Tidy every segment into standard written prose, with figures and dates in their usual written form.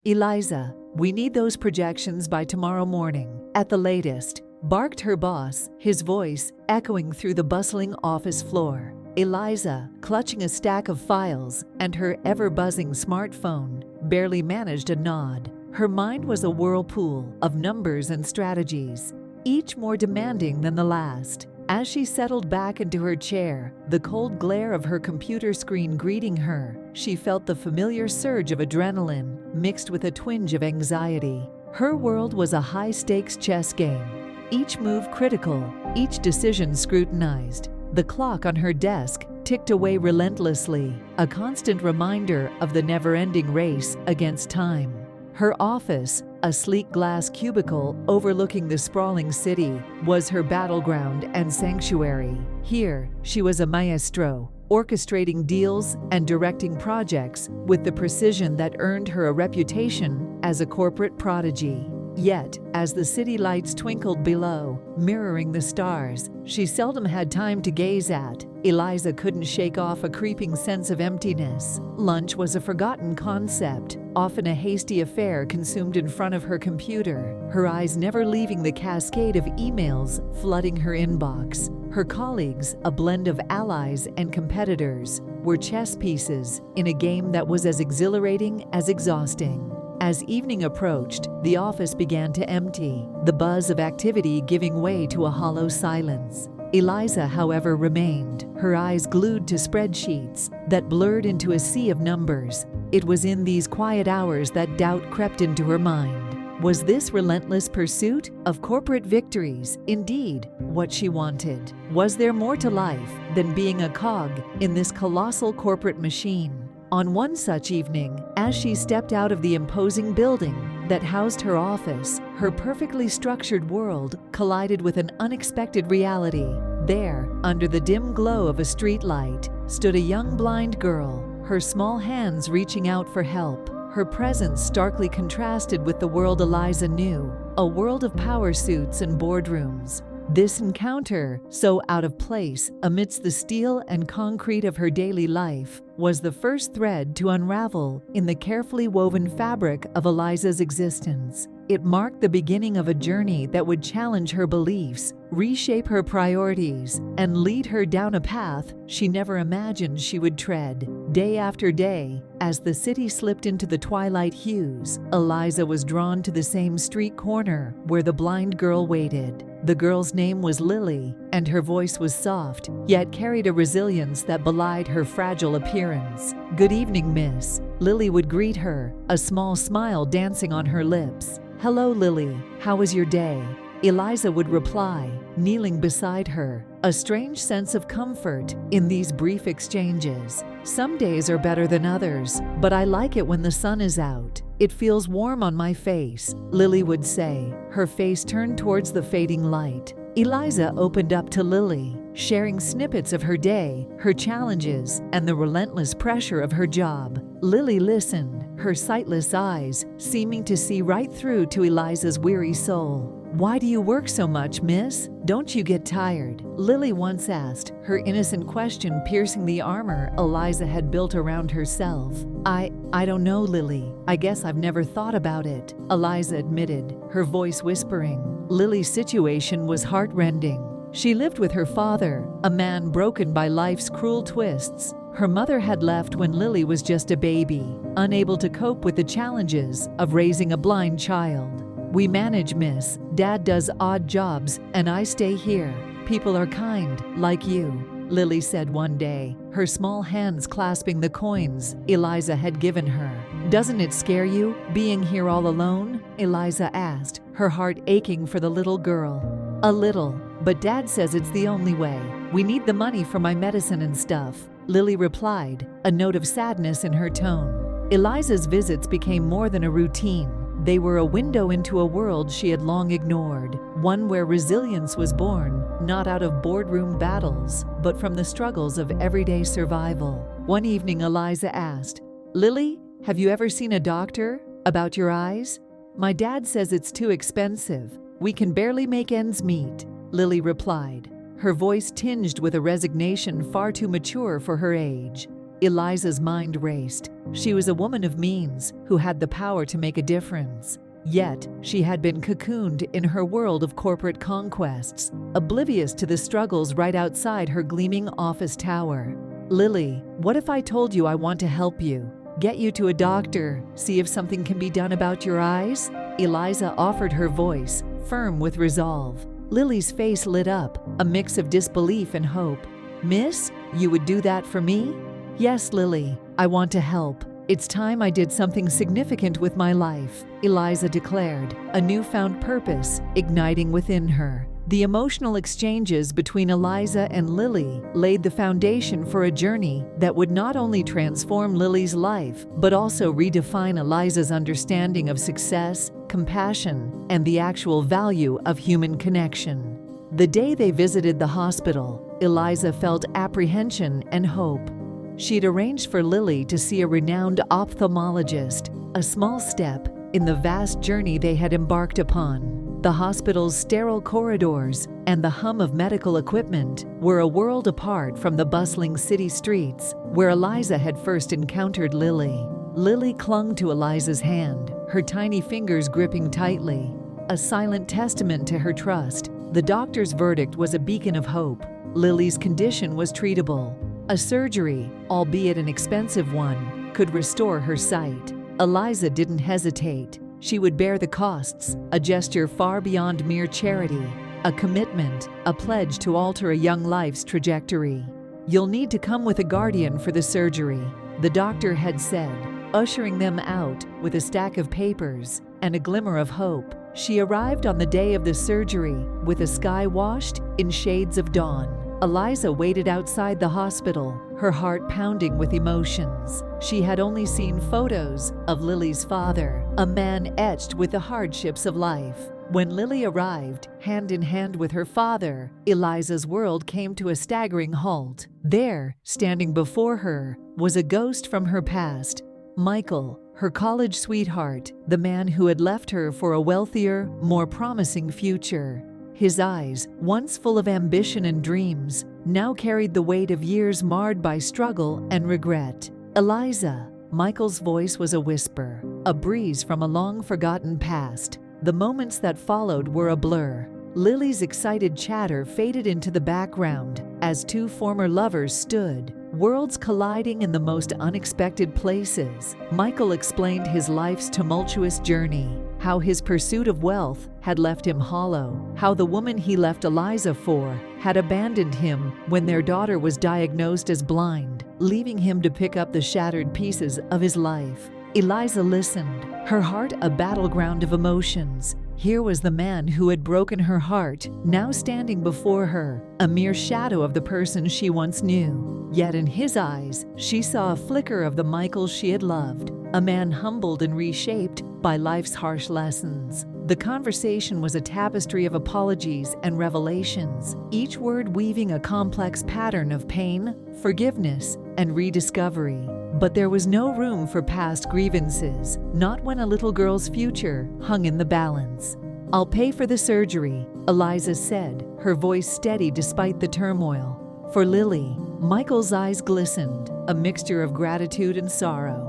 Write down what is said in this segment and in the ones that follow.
Eliza, we need those projections by tomorrow morning, at the latest, barked her boss, his voice echoing through the bustling office floor. Eliza, clutching a stack of files and her ever-buzzing smartphone, barely managed a nod. Her mind was a whirlpool of numbers and strategies, each more demanding than the last. As she settled back into her chair, the cold glare of her computer screen greeting her, she felt the familiar surge of adrenaline mixed with a twinge of anxiety. Her world was a high-stakes chess game, each move critical, each decision scrutinized. The clock on her desk ticked away relentlessly, a constant reminder of the never-ending race against time. Her office, a sleek glass cubicle overlooking the sprawling city, was her battleground and sanctuary. Here, she was a maestro, orchestrating deals and directing projects with the precision that earned her a reputation as a corporate prodigy. Yet, as the city lights twinkled below, mirroring the stars she seldom had time to gaze at, Eliza couldn't shake off a creeping sense of emptiness. Lunch was a forgotten concept, often a hasty affair consumed in front of her computer, her eyes never leaving the cascade of emails flooding her inbox. Her colleagues, a blend of allies and competitors, were chess pieces in a game that was as exhilarating as exhausting. As evening approached, the office began to empty, the buzz of activity giving way to a hollow silence. Eliza, however, remained, her eyes glued to spreadsheets that blurred into a sea of numbers. It was in these quiet hours that doubt crept into her mind. Was this relentless pursuit of corporate victories indeed what she wanted? Was there more to life than being a cog in this colossal corporate machine? On one such evening, as she stepped out of the imposing building that housed her office, her perfectly structured world collided with an unexpected reality. There, under the dim glow of a streetlight, stood a young blind girl, her small hands reaching out for help. Her presence starkly contrasted with the world Eliza knew, a world of power suits and boardrooms. This encounter, so out of place amidst the steel and concrete of her daily life, was the first thread to unravel in the carefully woven fabric of Eliza's existence. It marked the beginning of a journey that would challenge her beliefs, reshape her priorities, and lead her down a path she never imagined she would tread. Day after day, as the city slipped into the twilight hues, Eliza was drawn to the same street corner where the blind girl waited. The girl's name was Lily, and her voice was soft, yet carried a resilience that belied her fragile appearance. "Good evening, miss," Lily would greet her, a small smile dancing on her lips. "Hello, Lily. How was your day?" Eliza would reply, kneeling beside her, a strange sense of comfort in these brief exchanges. "Some days are better than others, but I like it when the sun is out. It feels warm on my face," Lily would say, her face turned towards the fading light. Eliza opened up to Lily, sharing snippets of her day, her challenges, and the relentless pressure of her job. Lily listened, her sightless eyes seeming to see right through to Eliza's weary soul. "Why do you work so much, miss? Don't you get tired?" Lily once asked, her innocent question piercing the armor Eliza had built around herself. I don't know, Lily. I guess I've never thought about it," Eliza admitted, her voice whispering. Lily's situation was heartrending. She lived with her father, a man broken by life's cruel twists. Her mother had left when Lily was just a baby, unable to cope with the challenges of raising a blind child. "We manage, miss. Dad does odd jobs, and I stay here. People are kind, like you," Lily said one day, her small hands clasping the coins Eliza had given her. "Doesn't it scare you, being here all alone?" Eliza asked, her heart aching for the little girl. "A little, but Dad says it's the only way. We need the money for my medicine and stuff," Lily replied, a note of sadness in her tone. Eliza's visits became more than a routine. They were a window into a world she had long ignored, one where resilience was born, not out of boardroom battles, but from the struggles of everyday survival. One evening, Eliza asked, "Lily, have you ever seen a doctor about your eyes?" "My dad says it's too expensive. We can barely make ends meet," Lily replied, her voice tinged with a resignation far too mature for her age. Eliza's mind raced. She was a woman of means who had the power to make a difference. Yet, she had been cocooned in her world of corporate conquests, oblivious to the struggles right outside her gleaming office tower. "Lily, what if I told you I want to help you? Get you to a doctor, see if something can be done about your eyes?" Eliza offered her voice, firm with resolve. Lily's face lit up, a mix of disbelief and hope. "Miss, you would do that for me?" "Yes, Lily, I want to help. It's time I did something significant with my life," Eliza declared, a newfound purpose igniting within her. The emotional exchanges between Eliza and Lily laid the foundation for a journey that would not only transform Lily's life, but also redefine Eliza's understanding of success, compassion, and the actual value of human connection. The day they visited the hospital, Eliza felt apprehension and hope. She'd arranged for Lily to see a renowned ophthalmologist, a small step in the vast journey they had embarked upon. The hospital's sterile corridors and the hum of medical equipment were a world apart from the bustling city streets where Eliza had first encountered Lily. Lily clung to Eliza's hand, her tiny fingers gripping tightly. A silent testament to her trust, the doctor's verdict was a beacon of hope. Lily's condition was treatable. A surgery, albeit an expensive one, could restore her sight. Eliza didn't hesitate. She would bear the costs, a gesture far beyond mere charity, a commitment, a pledge to alter a young life's trajectory. "You'll need to come with a guardian for the surgery," the doctor had said, ushering them out with a stack of papers and a glimmer of hope. She arrived on the day of the surgery with a sky washed in shades of dawn. Eliza waited outside the hospital, her heart pounding with emotions. She had only seen photos of Lily's father, a man etched with the hardships of life. When Lily arrived, hand in hand with her father, Eliza's world came to a staggering halt. There, standing before her, was a ghost from her past. Michael, her college sweetheart, the man who had left her for a wealthier, more promising future. His eyes, once full of ambition and dreams, now carried the weight of years marred by struggle and regret. "Eliza," Michael's voice was a whisper, a breeze from a long-forgotten past. The moments that followed were a blur. Lily's excited chatter faded into the background as two former lovers stood, worlds colliding in the most unexpected places. Michael explained his life's tumultuous journey, how his pursuit of wealth had left him hollow, how the woman he left Eliza for had abandoned him when their daughter was diagnosed as blind, leaving him to pick up the shattered pieces of his life. Eliza listened, her heart a battleground of emotions. Here was the man who had broken her heart, now standing before her, a mere shadow of the person she once knew. Yet in his eyes, she saw a flicker of the Michael she had loved, a man humbled and reshaped by life's harsh lessons. The conversation was a tapestry of apologies and revelations, each word weaving a complex pattern of pain, forgiveness, and rediscovery. But there was no room for past grievances, not when a little girl's future hung in the balance. "I'll pay for the surgery," Eliza said, her voice steady despite the turmoil. For Lily, Michael's eyes glistened, a mixture of gratitude and sorrow.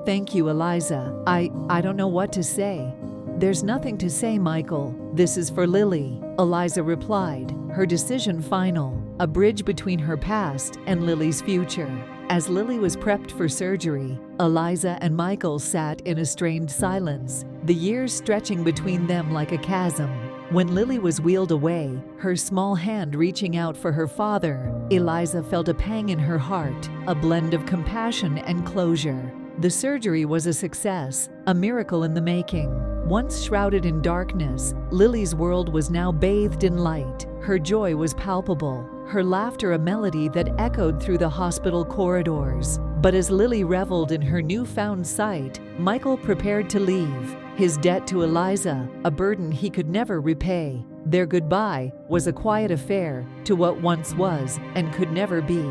"Thank you, Eliza. I don't know what to say." "There's nothing to say, Michael. This is for Lily," Eliza replied, her decision final, a bridge between her past and Lily's future. As Lily was prepped for surgery, Eliza and Michael sat in a strained silence, the years stretching between them like a chasm. When Lily was wheeled away, her small hand reaching out for her father, Eliza felt a pang in her heart, a blend of compassion and closure. The surgery was a success, a miracle in the making. Once shrouded in darkness, Lily's world was now bathed in light. Her joy was palpable, her laughter a melody that echoed through the hospital corridors. But as Lily reveled in her newfound sight, Michael prepared to leave, his debt to Eliza a burden he could never repay. Their goodbye was a quiet affair to what once was and could never be.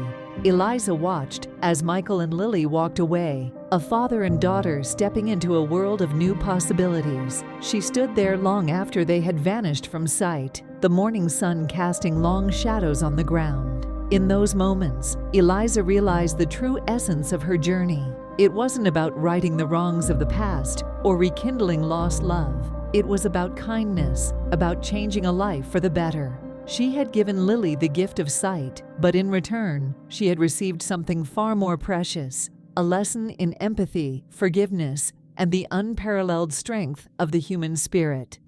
Eliza watched as Michael and Lily walked away, a father and daughter stepping into a world of new possibilities. She stood there long after they had vanished from sight, the morning sun casting long shadows on the ground. In those moments, Eliza realized the true essence of her journey. It wasn't about righting the wrongs of the past or rekindling lost love. It was about kindness, about changing a life for the better. She had given Lily the gift of sight, but in return, she had received something far more precious, a lesson in empathy, forgiveness, and the unparalleled strength of the human spirit.